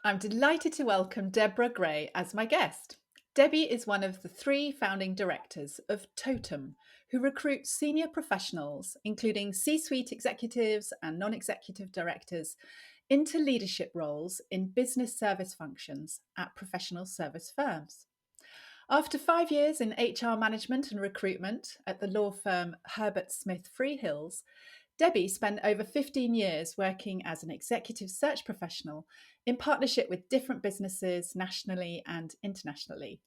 I'm delighted to welcome Deborah Gray as my guest. Debbie is one of the 3 founding directors of Totem, who recruits senior professionals, including C-suite executives and non-executive directors, into leadership roles in business service functions at professional service firms. After 5 years in HR management and recruitment at the law firm Herbert Smith Freehills, Debbie spent over 15 years working as an executive search professional in partnership with different businesses nationally and internationally.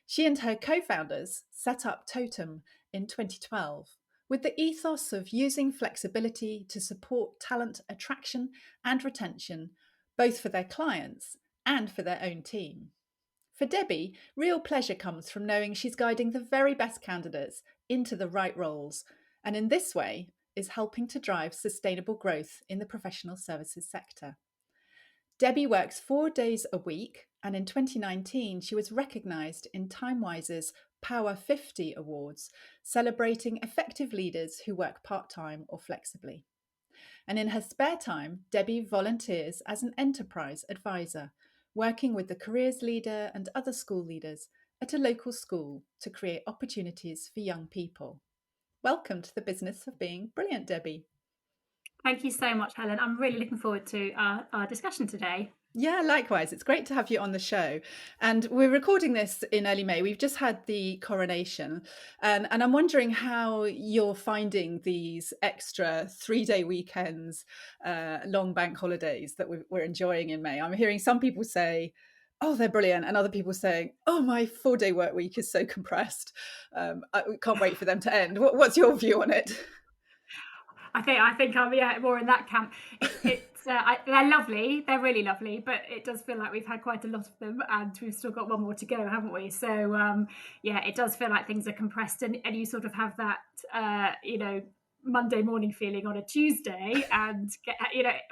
She and her co-founders set up Totem in 2012 with the ethos of using flexibility to support talent attraction and retention, both for their clients and for their own team. For Debbie, real pleasure comes from knowing she's guiding the very best candidates into the right roles, and in this way is helping to drive sustainable growth in the professional services sector. Debbie works 4 days a week, and in 2019 she was recognised in Timewiser's Power 50 Awards, celebrating effective leaders who work part-time or flexibly. And in her spare time, Debbie volunteers as an enterprise advisor, working with the careers leader and other school leaders at a local school to create opportunities for young people. Welcome to the business of being brilliant, Debbie. Thank you so much, Helen. I'm really looking forward to our discussion today. Yeah, likewise. It's great to have you on the show. And we're recording this in early May. We've just had the coronation. And I'm wondering how you're finding these extra 3-day weekends, long bank holidays that we're enjoying in May. I'm hearing some people say, oh, they're brilliant. And other people saying, oh, my 4-day work week is so compressed. I can't wait for them to end. What's your view on it? I think I'm more in that camp. They're lovely, they're really lovely, but it does feel like we've had quite a lot of them, and we've still got one more to go, haven't we? So it does feel like things are compressed, and you sort of have that Monday morning feeling on a Tuesday, and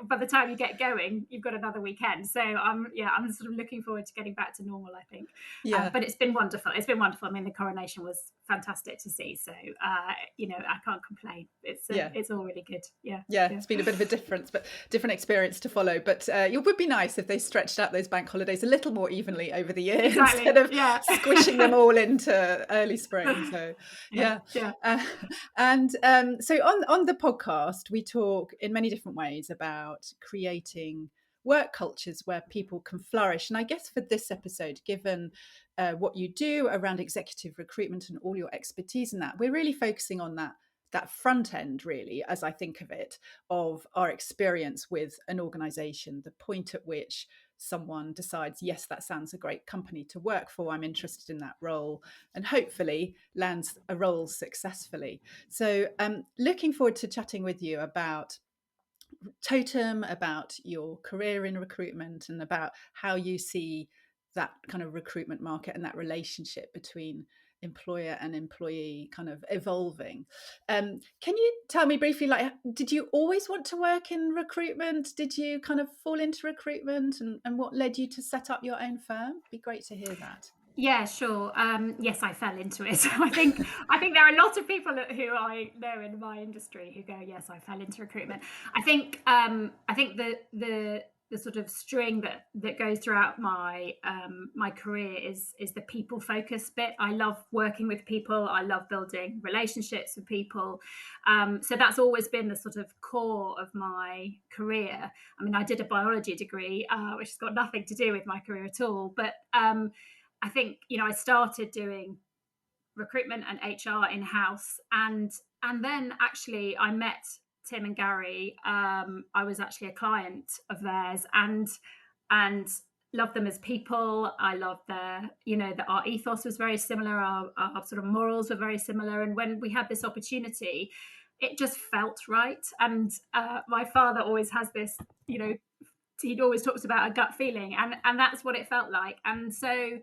by the time you get going, you've got another weekend. So I'm sort of looking forward to getting back to normal, I think. Yeah. But it's been wonderful. It's been wonderful. I mean, the coronation was fantastic to see. So I can't complain. It's all really good. Yeah. It's been a bit of a different experience to follow. But it would be nice if they stretched out those bank holidays a little more evenly over the year instead of squishing them all into early spring. So so on the podcast, we talk in many different ways about creating work cultures where people can flourish. And I guess for this episode, given what you do around executive recruitment and all your expertise in that, we're really focusing on that front end, really, as I think of it, of our experience with an organization, the point at which someone decides, yes, that sounds a great company to work for, I'm interested in that role, and hopefully lands a role successfully. So looking forward to chatting with you about Totem, about your career in recruitment, and about how you see that kind of recruitment market and that relationship between employer and employee kind of evolving. Can you tell me briefly, like, did you always want to work in recruitment? Did you kind of fall into recruitment, and what led you to set up your own firm? It'd be great to hear that. Yeah, sure. Yes, I fell into it. I think there are a lot of people who I know in my industry who go, yes, I fell into recruitment. I think the sort of string that goes throughout my my career is the people focused bit. I love working with people. I love building relationships with people. So that's always been the sort of core of my career. I mean, I did a biology degree, which has got nothing to do with my career at all, but I think, I started doing recruitment and HR in-house, and then actually I met Tim and Gary. I was actually a client of theirs, and loved them as people. I loved their, that our ethos was very similar, our sort of morals were very similar, and when we had this opportunity, it just felt right. And my father always has this, he always talks about a gut feeling, and that's what it felt like. And so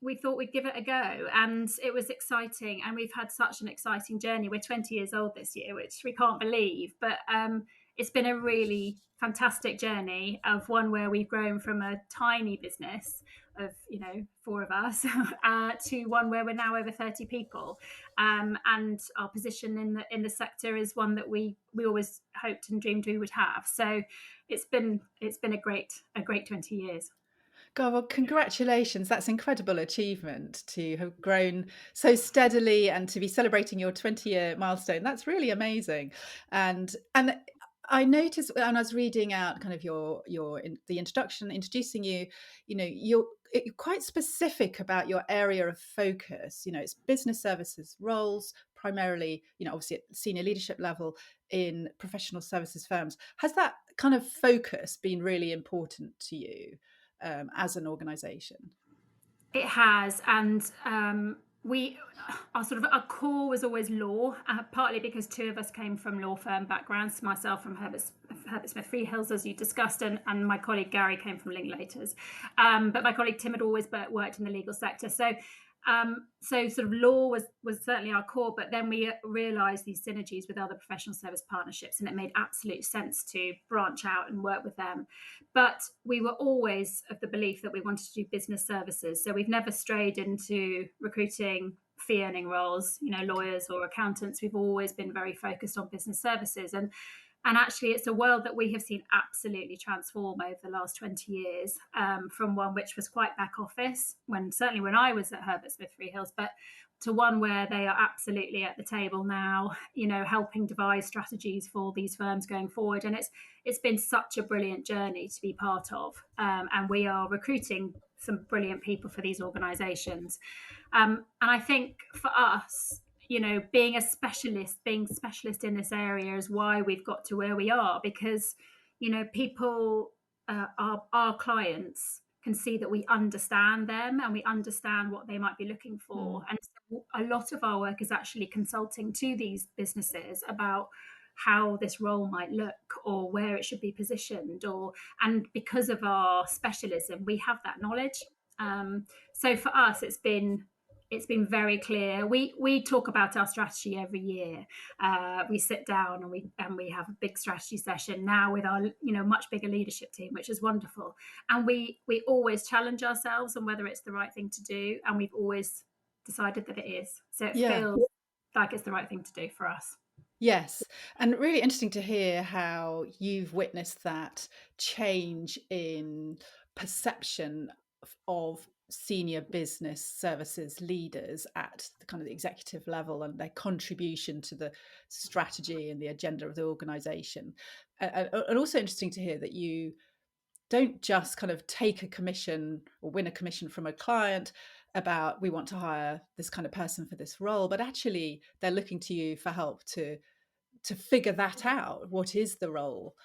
we thought we'd give it a go, and it was exciting, and we've had such an exciting journey. We're 20 years old this year, which we can't believe, but it's been a really fantastic journey of one where we've grown from a tiny business four of us to one where we're now over 30 people, and our position in the sector is one that we always hoped and dreamed we would have. So it's been a great 20 years. God, well, congratulations. That's incredible achievement to have grown so steadily and to be celebrating your 20-year milestone. That's really amazing. And I noticed when I was reading out kind of the introduction, introducing you, you're quite specific about your area of focus. It's business services roles, primarily, obviously at senior leadership level in professional services firms. Has that kind of focus been really important to you? As an organization? It has, and we our core was always law, partly because two of us came from law firm backgrounds. Myself from Herbert Smith Freehills, as you discussed, and my colleague Gary came from Linklaters. But my colleague Tim had always worked in the legal sector, so sort of law was certainly our core. But then we realised these synergies with other professional service partnerships, and it made absolute sense to branch out and work with them. But we were always of the belief that we wanted to do business services. So we've never strayed into recruiting fee earning roles, lawyers or accountants. We've always been very focused on business services. And actually, it's a world that we have seen absolutely transform over the last 20 years, from one which was quite back office, certainly when I was at Herbert Smith Freehills, but to one where they are absolutely at the table now, helping devise strategies for these firms going forward. And it's been such a brilliant journey to be part of. And we are recruiting some brilliant people for these organisations. And I think for us, being specialist in this area is why we've got to where we are, because, people, our clients can see that we understand them and we understand what they might be looking for. Mm. And so a lot of our work is actually consulting to these businesses about how this role might look or where it should be positioned, and because of our specialism, we have that knowledge. So for us, it's been very clear. We talk about our strategy every year. We sit down and we have a big strategy session now with our much bigger leadership team, which is wonderful. And we always challenge ourselves on whether it's the right thing to do, and we've always decided that it is. So it Yeah. feels like it's the right thing to do for us. Yes. And really interesting to hear how you've witnessed that change in perception of senior business services leaders at the kind of the executive level and their contribution to the strategy and the agenda of the organization. And also interesting to hear that you don't just kind of take a commission or win a commission from a client about we want to hire this kind of person for this role, but actually they're looking to you for help to figure that out. What is the role?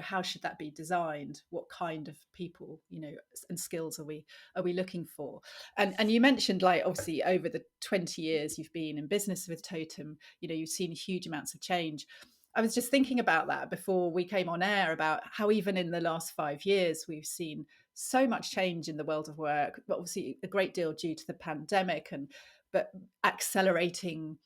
How should that be designed? What kind of people, and skills are we looking for? And you mentioned, like, obviously over the 20 years you've been in business with Totem, you've seen huge amounts of change. I was just thinking about that before we came on air, about how even in the last 5 years we've seen so much change in the world of work, but obviously a great deal due to the pandemic, but accelerating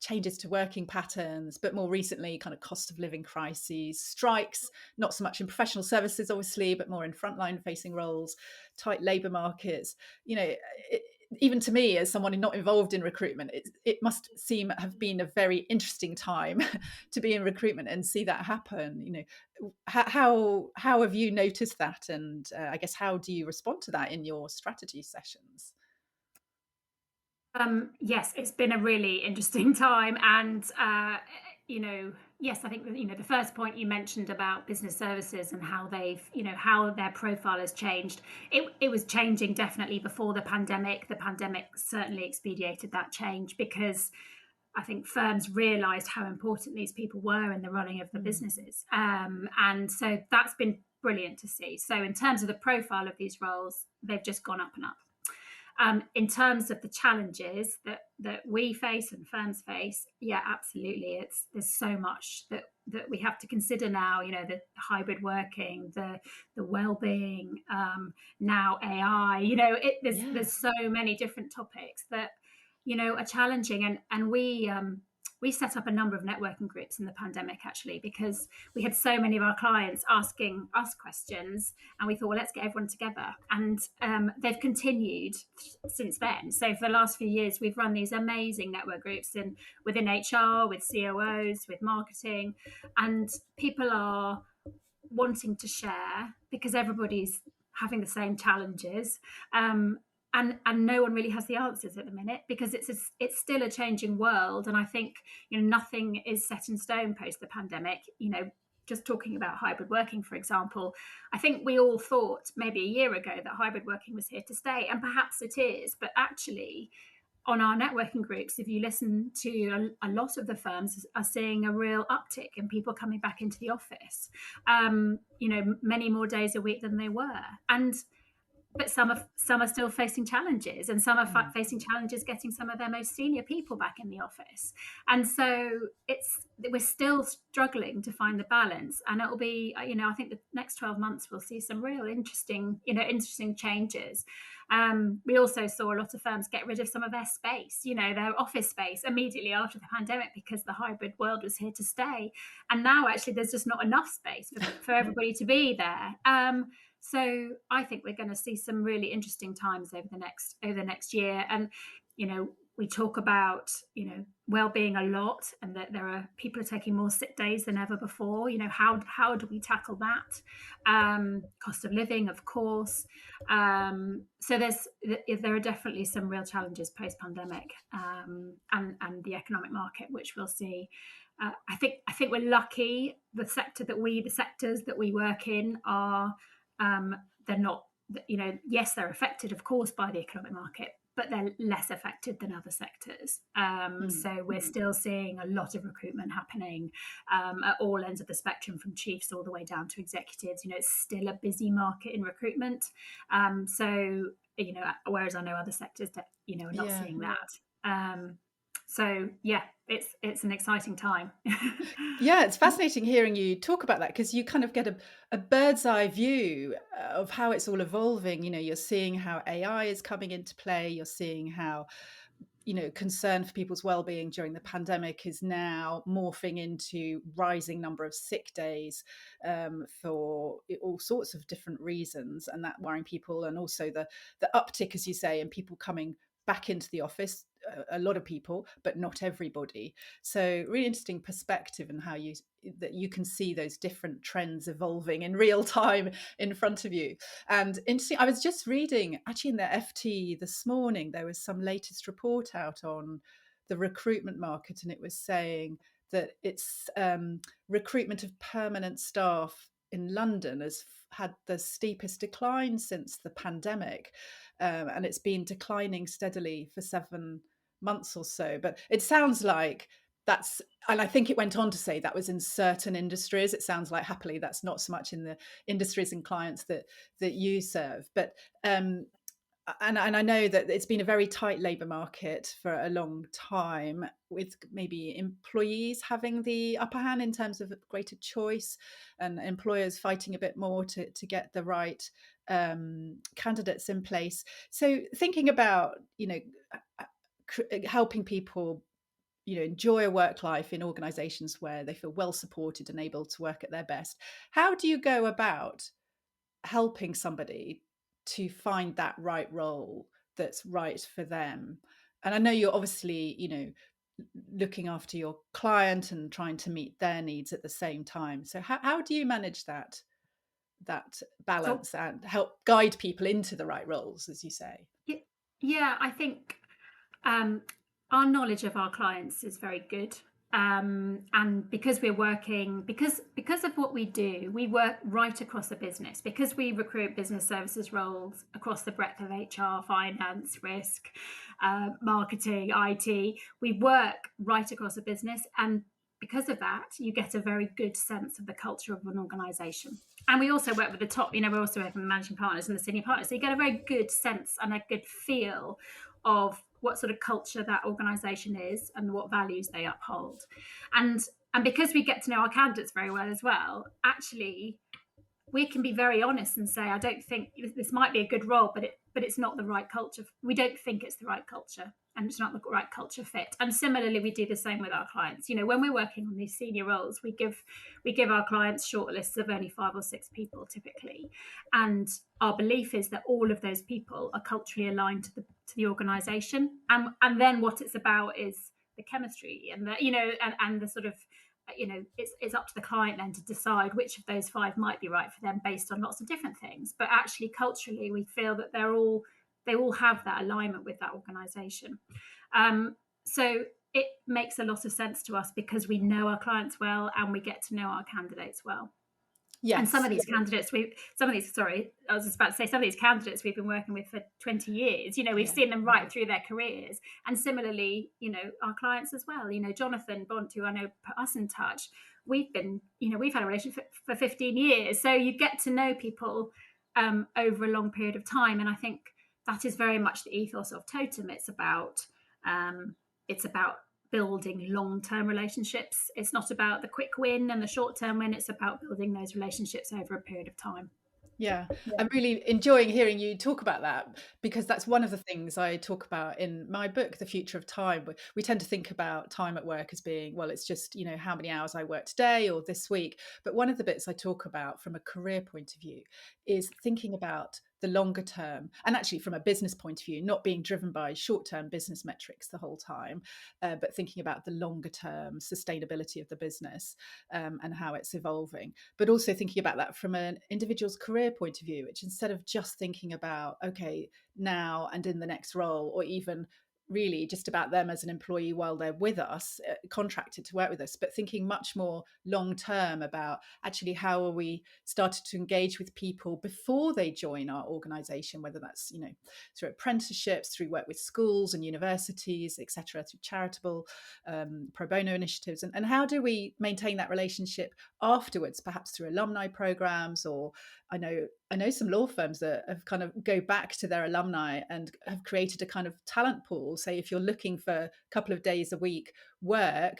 changes to working patterns, but more recently kind of cost of living crises, strikes, not so much in professional services obviously, but more in frontline facing roles, tight labour markets. Even to me, as someone not involved in recruitment, it must have been a very interesting time to be in recruitment and see that happen. How have you noticed that, and I guess how do you respond to that in your strategy sessions? Yes, it's been a really interesting time, and yes, I think the first point you mentioned about business services and how how their profile has changed. It was changing definitely before the pandemic. The pandemic certainly expedited that change, because I think firms realised how important these people were in the running of the businesses, and so that's been brilliant to see. So in terms of the profile of these roles, they've just gone up and up. In terms of the challenges that we face and firms face, yeah, absolutely. There's so much that we have to consider now. The hybrid working, the well-being, now AI. Yeah. There's so many different topics that are challenging, and we we set up a number of networking groups in the pandemic, actually, because we had so many of our clients asking us questions, and we thought, well, let's get everyone together. And they've continued since then. So for the last few years, we've run these amazing network groups within HR, with COOs, with marketing, and people are wanting to share because everybody's having the same challenges. And no one really has the answers at the minute, because it's still a changing world. And I think, nothing is set in stone post the pandemic. Just talking about hybrid working, for example, I think we all thought maybe a year ago that hybrid working was here to stay, and perhaps it is. But actually, on our networking groups, if you listen to a lot of the firms are seeing a real uptick in people coming back into the office, many more days a week than they were. But some are still facing challenges, and some are facing challenges getting some of their most senior people back in the office. And so we're still struggling to find the balance. And it'll be, I think the next 12 months we'll see some real interesting changes. We also saw a lot of firms get rid of some of their space, their office space, immediately after the pandemic, because the hybrid world was here to stay. And now actually there's just not enough space for everybody to be there. So I think we're going to see some really interesting times over the next year. And, we talk about, well-being a lot, and that there are people are taking more sick days than ever before. How do we tackle that? Cost of living, of course. So there are definitely some real challenges post-pandemic, and the economic market, which we'll see. I think we're lucky. The sectors that we work in are, they're not, yes, they're affected, of course, by the economic market, but they're less affected than other sectors. So we're still seeing a lot of recruitment happening at all ends of the spectrum, from chiefs all the way down to executives. It's still a busy market in recruitment. So, whereas I know other sectors that, are not seeing that. So yeah, it's an exciting time. Yeah, it's fascinating hearing you talk about that, because you kind of get a bird's eye view of how it's all evolving. You're seeing how AI is coming into play. You're seeing how, concern for people's well-being during the pandemic is now morphing into rising number of sick days for all sorts of different reasons, and that worrying people, and also the uptick, as you say, in people coming back into the office. A lot of people, but not everybody. So really interesting perspective, and how you can see those different trends evolving in real time in front of you. And interesting, I was just reading actually in the FT this morning, there was some latest report out on the recruitment market, and it was saying that it's recruitment of permanent staff in London has had the steepest decline since the pandemic, and it's been declining steadily for 7 months or so. But it sounds like that's, and I think it went on to say that was in certain industries. It sounds like, happily, that's not so much in the industries and clients that you serve. But and I know that it's been a very tight labour market for a long time, with maybe employees having the upper hand in terms of greater choice, and employers fighting a bit more to get the right candidates in place. So thinking about, helping people, enjoy a work life in organisations where they feel well supported and able to work at their best, how do you go about helping somebody to find that right role that's right for them? And I know you're obviously, looking after your client and trying to meet their needs at the same time. So how do you manage that So balance and help guide people into the right roles, as you say? yeah, I think our knowledge of our clients is very good. And because we're working, because of what we do, we work right across the business, because we recruit business services roles across the breadth of HR, finance, risk, marketing, IT. We work right across the business, and because of that, you get a very good sense of the culture of an organisation. And we also work with the top, we also work with the managing partners and the senior partners. So you get a very good sense and a good feel of what sort of culture that organisation is and what values they uphold. And because we get to know our candidates very well as well, actually, we can be very honest and say, I don't think this might be a good role, but but it's not the right culture. We don't think it's the right culture, and it's not the right culture fit. And similarly, we do the same with our clients. When we're working on these senior roles, we give our clients short lists of only 5 or 6 people typically, and our belief is that all of those people are culturally aligned to the organization, and then what it's about is the chemistry and the and the sort of it's up to the client then to decide which of those 5 might be right for them based on lots of different things. But actually, culturally, we feel that they all have that alignment with that organization. So it makes a lot of sense to us because we know our clients well and we get to know our candidates well. And some Yes. of these candidates, I was just about to say, some of these candidates we've been working with for 20 years, we've Yeah. seen them right through their careers. And similarly, our clients as well, Jonathan Bont, who I know put us in touch, we've had a relationship for 15 years. So you get to know people over a long period of time. And I think that is very much the ethos of Totem. It's about building long-term relationships. It's not about the quick win and the short-term win. It's about building those relationships over a period of time. Yeah, I'm really enjoying hearing you talk about that, because that's one of the things I talk about in my book, The Future of Time. We tend to think about time at work as being, well, it's just, how many hours I work today or this week. But one of the bits I talk about from a career point of view is thinking about the longer term, and actually from a business point of view, not being driven by short-term business metrics the whole time, but thinking about the longer term sustainability of the business, and how it's evolving, but also thinking about that from an individual's career point of view, which instead of just thinking about, okay, now and in the next role, or even really just about them as an employee while they're with us, contracted to work with us, but thinking much more long term about actually how are we started to engage with people before they join our organization, whether that's through apprenticeships, through work with schools and universities, etc., through charitable pro bono initiatives, and how do we maintain that relationship afterwards, perhaps through alumni programs. Or I know some law firms that have kind of go back to their alumni and have created a kind of talent pool. Say if you're looking for a couple of days a week work,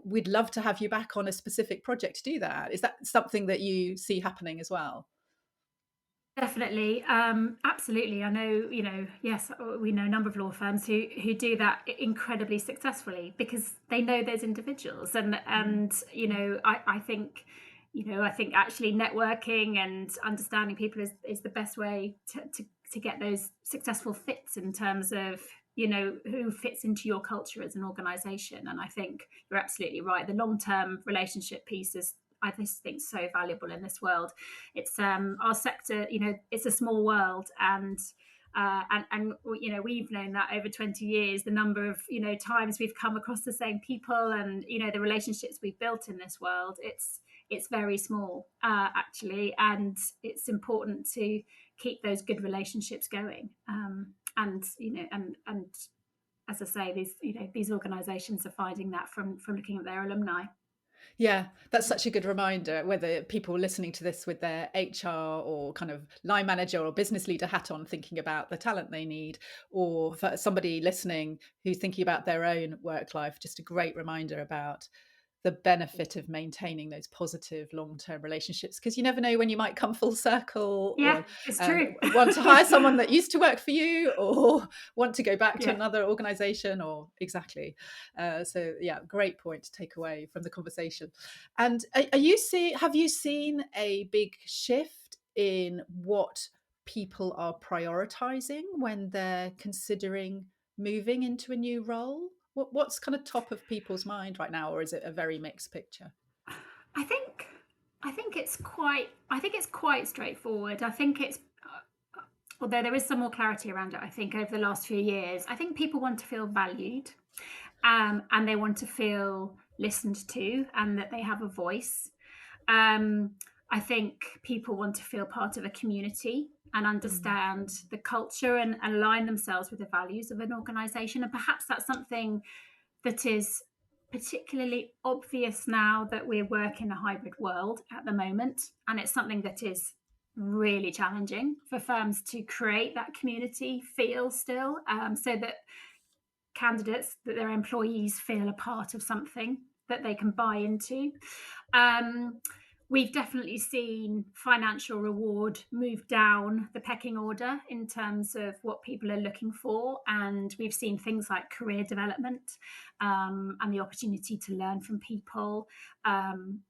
we'd love to have you back on a specific project to do that. Is that something that you see happening as well? Definitely, absolutely. I know, yes, we know a number of law firms who do that incredibly successfully because they know those individuals, and I think, I think actually networking and understanding people is the best way to get those successful fits in terms of who fits into your culture as an organization. And I think you're absolutely right. The long-term relationship piece is, I just think, so valuable in this world. It's our sector, it's a small world, and we've known that over 20 years, the number of times we've come across the same people, and the relationships we've built in this world. It's very small, actually, and it's important to keep those good relationships going. And as I say, these organisations are finding that from looking at their alumni. Yeah, that's such a good reminder, whether people listening to this with their HR or kind of line manager or business leader hat on, thinking about the talent they need, or for somebody listening who's thinking about their own work life, just a great reminder about the benefit of maintaining those positive long-term relationships, because you never know when you might come full circle, Yeah, or it's true. want to hire someone that used to work for you, or want to go back to Yeah. another organization, or exactly. So yeah, great point to take away from the conversation. And have you seen a big shift in what people are prioritizing when they're considering moving into a new role? What's kind of top of people's mind right now, or is it a very mixed picture? I think it's quite straightforward. I think it's although there is some more clarity around it. I think over the last few years, I think people want to feel valued, and they want to feel listened to, and that they have a voice. Um, I think people want to feel part of a community and Mm. understand the culture, and align themselves with the values of an organization. And perhaps that's something that is particularly obvious now that we work in a hybrid world at the moment. And it's something that is really challenging for firms to create that community feel still, so that candidates, that their employees feel a part of something that they can buy into. Um, we've definitely seen financial reward move down the pecking order in terms of what people are looking for. And we've seen things like career development, and the opportunity to learn from people, and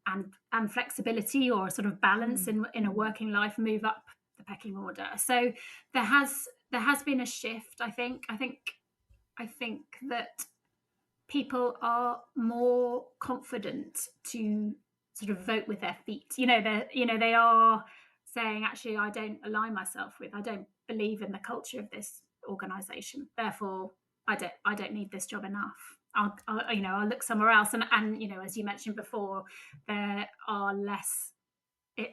flexibility or sort of balance Mm. in a working life move up the pecking order. So there has been a shift, I think. I think that people are more confident to sort of vote with their feet. They are saying, actually, I don't believe in the culture of this organization. Therefore, I don't need this job enough. I'll look somewhere else. And as you mentioned before, there are less,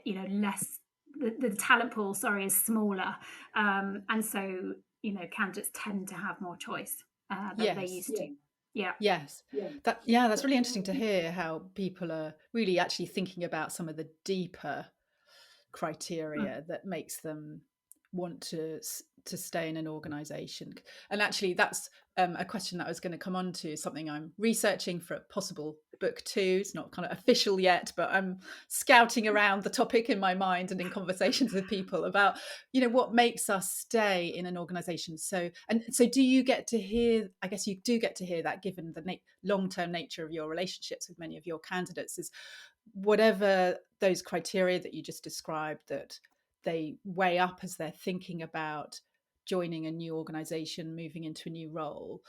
less, the talent pool, sorry, is smaller. And so, candidates tend to have more choice than they Yes. used to. Yeah. Yes. That's really interesting to hear how people are really actually thinking about some of the deeper Mm. criteria that makes them want to stay in an organization. And actually that's a question that I was going to come on to, something I'm researching for a possible book 2. It's not kind of official yet, but I'm scouting around the topic in my mind and in conversations with people about what makes us stay in an organization. So do you get to hear, I guess you do get to hear that, given the long-term nature of your relationships with many of your candidates, is whatever those criteria that you just described that they weigh up as they're thinking about joining a new organization, moving into a new role,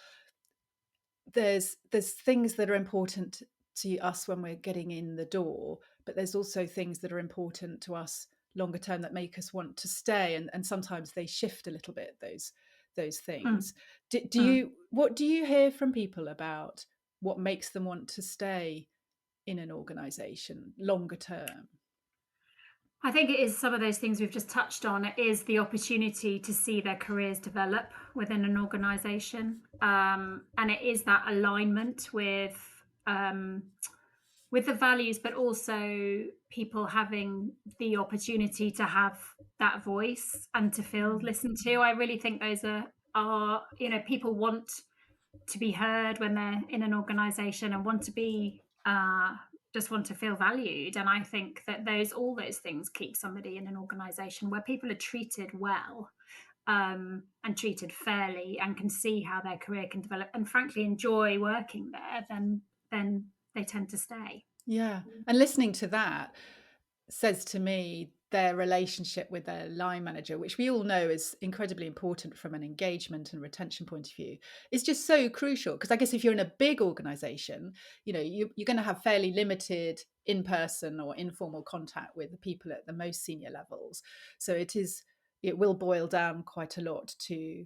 there's things that are important to us when we're getting in the door, but there's also things that are important to us longer term that make us want to stay, and sometimes they shift a little bit, those Mm. things. Do Mm. you what do you hear from people about what makes them want to stay in an organization longer term? I think it is some of those things we've just touched on. It is the opportunity to see their careers develop within an organization. And it is that alignment with the values, but also people having the opportunity to have that voice and to feel Mm. listened to. I really think those are people want to be heard when they're in an organization, and want to be just want to feel valued. And I think that all those things keep somebody in an organization where people are treated well, and treated fairly, and can see how their career can develop, and frankly enjoy working there. Then they tend to stay. Yeah. And listening to that says to me their relationship with their line manager, which we all know is incredibly important from an engagement and retention point of view, is just so crucial. Because I guess if you're in a big organization, you're going to have fairly limited in-person or informal contact with the people at the most senior levels. So it will boil down quite a lot to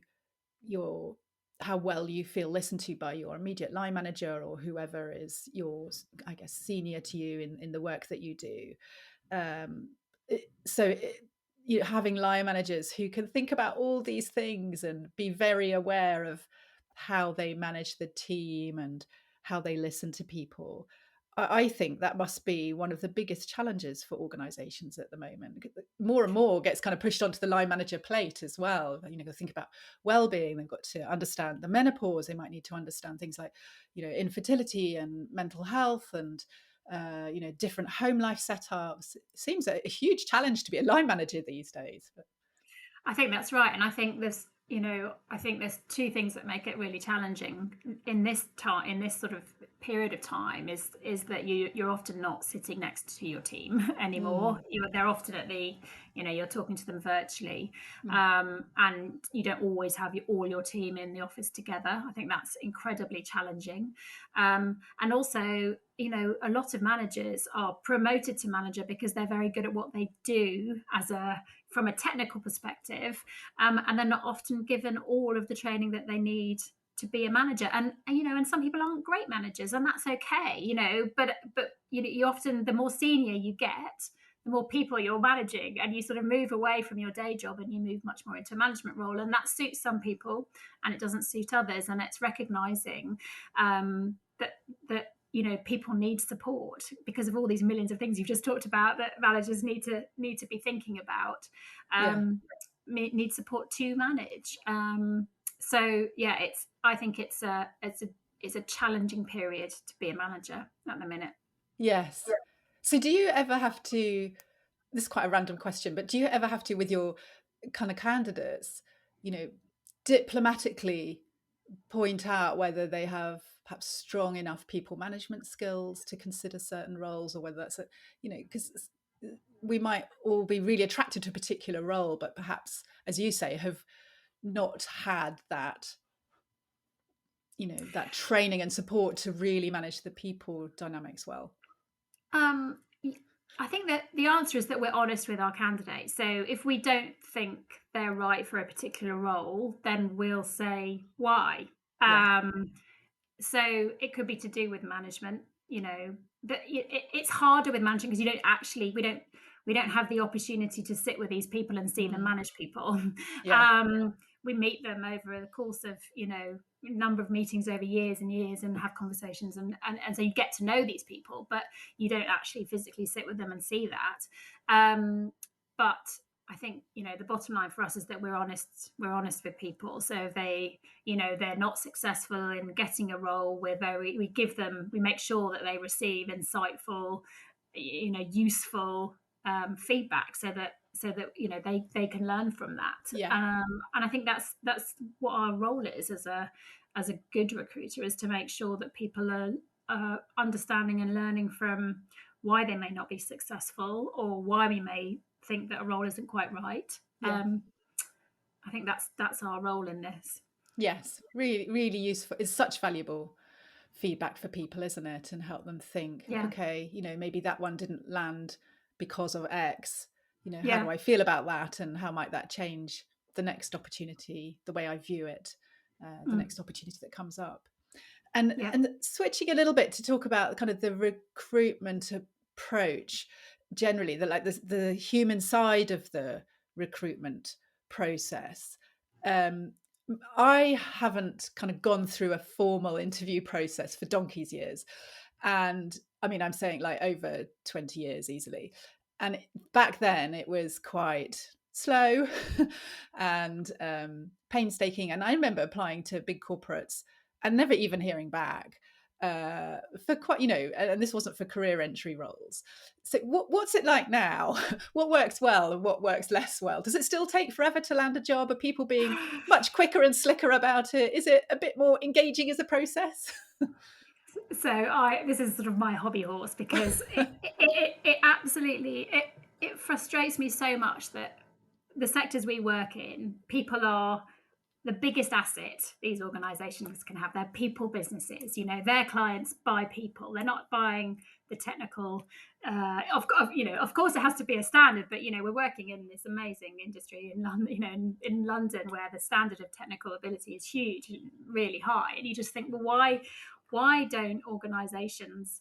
your how well you feel listened to by your immediate line manager, or whoever is your, I guess, senior to you in the work that you do. um, so having line managers who can think about all these things and be very aware of how they manage the team and how they listen to people, I think that must be one of the biggest challenges for organizations at the moment. More and more gets kind of pushed onto the line manager plate as well. Think about well-being. They've got to understand the menopause. They might need to understand things like infertility and mental health, and different home life setups. It seems a huge challenge to be a line manager these days. But I think that's right, and I think there's two things that make it really challenging in this time, in this sort of period of time, is that you're often not sitting next to your team anymore. mm, They're often you're talking to them virtually, mm, and you don't always have all your team in the office together. I think that's incredibly challenging, and also, a lot of managers are promoted to manager because they're very good at what they do from a technical perspective, and they're not often given all of the training that they need to be a manager. And some people aren't great managers, and that's okay. But you often, the more senior you get, the more people you're managing, and you sort of move away from your day job and you move much more into a management role, and that suits some people and it doesn't suit others. And it's recognizing that people need support because of all these millions of things you've just talked about that managers need to be thinking about, yeah. need support to manage. So yeah, I think it's a challenging period to be a manager at the minute. Yes. So do you ever have to, this is quite a random question, but do you ever have to, with your kind of candidates, you know, diplomatically point out whether they have perhaps strong enough people management skills to consider certain roles, or whether that's a, because we might all be really attracted to a particular role, but perhaps, as you say, have not had that, that training and support to really manage the people dynamics well. Um, I think that the answer is that we're honest with our candidates. So if we don't think they're right for a particular role, then we'll say why. Yeah. So it could be to do with management, but it's harder with management because you don't actually we don't have the opportunity to sit with these people and see them manage people. Yeah. We meet them over the course of a number of meetings over years and years and have conversations, and so you get to know these people, but you don't actually physically sit with them and see that. But I think the bottom line for us is that we're honest with people. So if they're not successful in getting a role, we make sure that they receive insightful, useful feedback, so that they can learn from that. Yeah. And I think that's what our role is as a good recruiter, is to make sure that people are understanding and learning from why they may not be successful, or why we may think that a role isn't quite right. Yeah. I think that's our role in this. Yes, really, really useful. It's such valuable feedback for people, isn't it? And help them think, Yeah. okay, maybe that one didn't land because of X. How do Yeah. I feel about that? And how might that change the next opportunity, the way I view it, the next opportunity that comes up? And Yeah. and switching a little bit to talk about kind of the recruitment approach generally, the human side of the recruitment process. Um, I haven't kind of gone through a formal interview process for donkey's years. And I mean, I'm saying like over 20 years easily. And back then it was quite slow and painstaking. And I remember applying to big corporates and never even hearing back for quite, and this wasn't for career entry roles. So what's it like now? What works well and what works less well? Does it still take forever to land a job? Are people being much quicker and slicker about it? Is it a bit more engaging as a process? So this is sort of my hobby horse, because it absolutely it frustrates me so much that the sectors we work in, people are the biggest asset these organizations can have. They're people businesses. Their clients buy people. They're not buying the technical. Of course, it has to be a standard, but we're working in this amazing industry in London. In London, where the standard of technical ability is huge, really high, and you just think, well, why don't organizations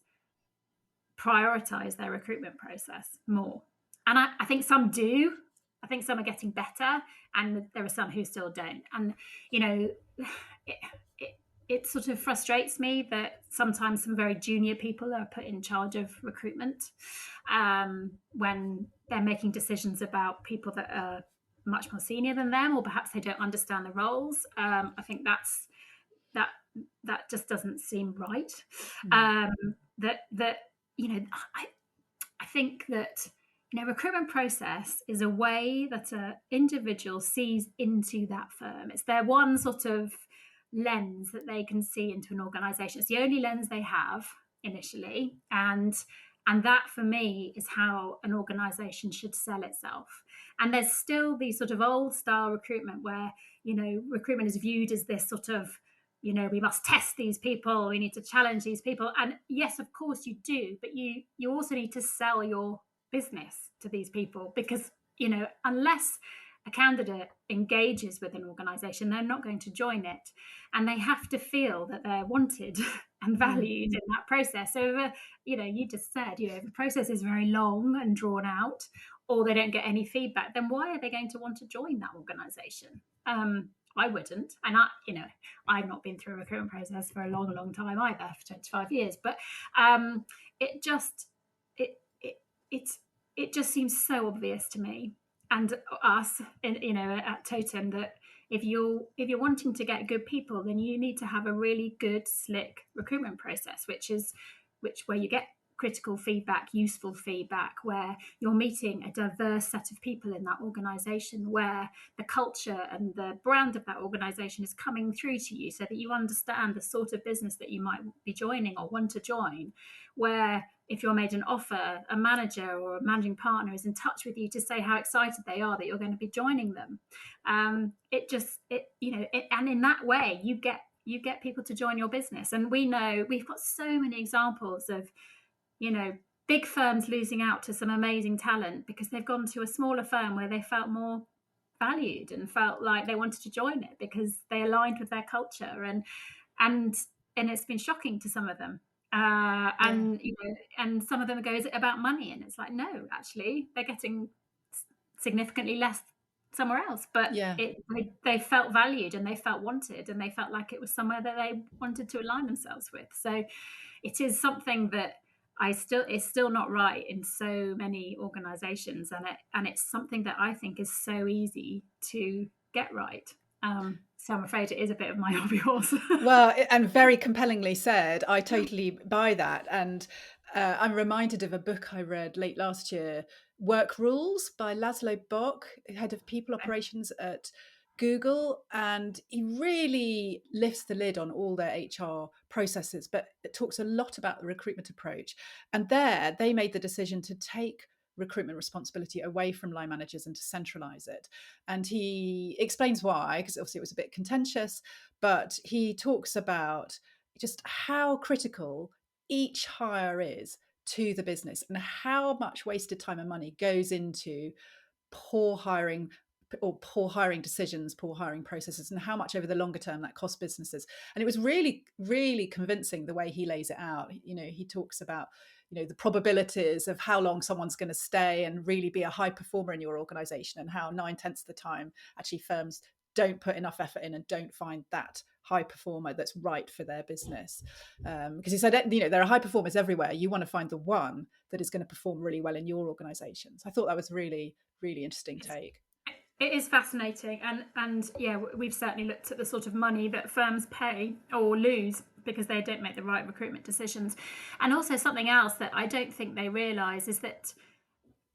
prioritize their recruitment process more? And I think some do. I think some are getting better, and there are some who still don't. And it, it sort of frustrates me that sometimes some very junior people are put in charge of recruitment, when they're making decisions about people that are much more senior than them, or perhaps they don't understand the roles. I think that just doesn't seem right. That I think that recruitment process is a way that an individual sees into that firm. It's their one sort of lens that they can see into an organization. It's the only lens they have initially, and that for me is how an organization should sell itself. And there's still these sort of old style recruitment where recruitment is viewed as this sort of we must test these people, we need to challenge these people. And yes, of course you do, but you also need to sell your business to these people, because unless a candidate engages with an organization, they're not going to join it, and they have to feel that they're wanted and valued in that process. So you just said, if the process is very long and drawn out, or they don't get any feedback, then why are they going to want to join that organization? I wouldn't. And I've not been through a recruitment process for a long, long time either, for 25 years. But it just it just seems so obvious to me and us, at Totem, that if you're wanting to get good people, then you need to have a really good, slick recruitment process, where you get critical feedback, useful feedback, where you're meeting a diverse set of people in that organization, where the culture and the brand of that organization is coming through to you so that you understand the sort of business that you might be joining or want to join, where if you're made an offer, a manager or a managing partner is in touch with you to say how excited they are that you're going to be joining them. And in that way, you get people to join your business. And we know we've got so many examples of, big firms losing out to some amazing talent because they've gone to a smaller firm where they felt more valued and felt like they wanted to join it because they aligned with their culture. And it's been shocking to some of them. And some of them go, is it about money? And it's like, no, actually they're getting significantly less somewhere else, but they felt valued and they felt wanted and they felt like it was somewhere that they wanted to align themselves with. So it is something that it's still not right in so many organizations, and it's something that I think is so easy to get right. So I'm afraid it is a bit of my hobby horse. Well, and very compellingly said. I totally buy that. And I'm reminded of a book I read late last year, Work Rules by Laszlo Bock, head of people operations at Google. And he really lifts the lid on all their HR processes, but it talks a lot about the recruitment approach. And there they made the decision to take recruitment responsibility away from line managers and to centralize it. And he explains why, because obviously it was a bit contentious, but he talks about just how critical each hire is to the business and how much wasted time and money goes into poor hiring or poor hiring decisions, poor hiring processes, and how much over the longer term that costs businesses. And it was really, really convincing the way he lays it out. He talks about the probabilities of how long someone's going to stay and really be a high performer in your organization, and how 9/10 of the time actually firms don't put enough effort in and don't find that high performer that's right for their business. Because he said, there are high performers everywhere. You want to find the one that is going to perform really well in your organization. So I thought that was really, really interesting take. It is fascinating, and yeah, we've certainly looked at the sort of money that firms pay or lose because they don't make the right recruitment decisions. And also something else that I don't think they realise is that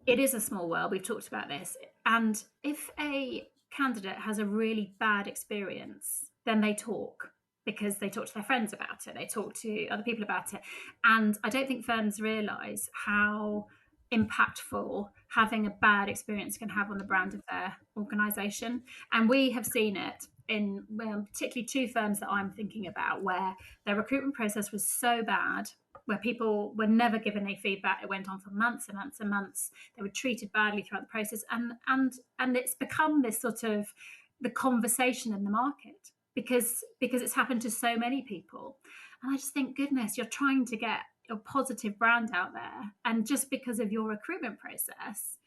it is a small world. We've talked about this, and if a candidate has a really bad experience, then they talk, because they talk to their friends about it, they talk to other people about it. And I don't think firms realise how impactful having a bad experience can have on the brand of their organisation. And we have seen it in particularly two firms that I'm thinking about, where their recruitment process was so bad, where people were never given any feedback. It went on for months and months and months. They were treated badly throughout the process, and it's become this sort of the conversation in the market because it's happened to so many people. And I just think, goodness, you're trying to get a positive brand out there, and just because of your recruitment process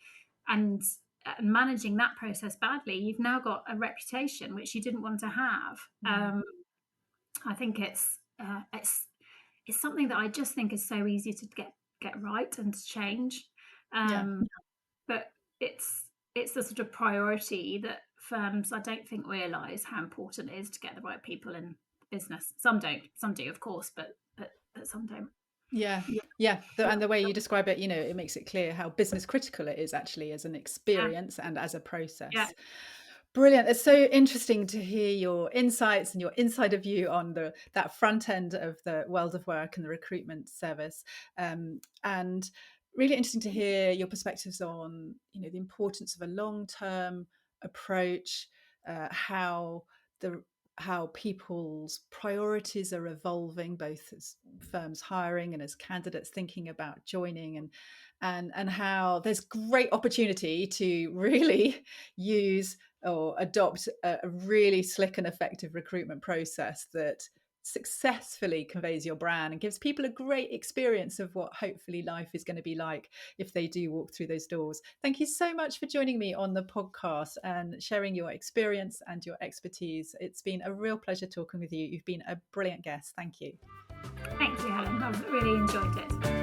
and managing that process badly, you've now got a reputation which you didn't want to have. I think it's something that I just think is so easy to get right and to change. But it's the sort of priority that firms, I don't think, realise how important it is to get the right people in business. Some don't, some do, of course, but some don't. And the way you describe it, it makes it clear how business critical it is actually as an experience and as a process. Brilliant. It's so interesting to hear your insights and your insider view on that front end of the world of work and the recruitment service, and really interesting to hear your perspectives on the importance of a long-term approach, how people's priorities are evolving, both as firms hiring and as candidates thinking about joining, and how there's great opportunity to really use or adopt a really slick and effective recruitment process that successfully conveys your brand and gives people a great experience of what hopefully life is going to be like if they do walk through those doors. Thank you so much for joining me on the podcast and sharing your experience and your expertise. It's been a real pleasure talking with you. You've been a brilliant guest. Thank you. Thank you, Helen. I've really enjoyed it.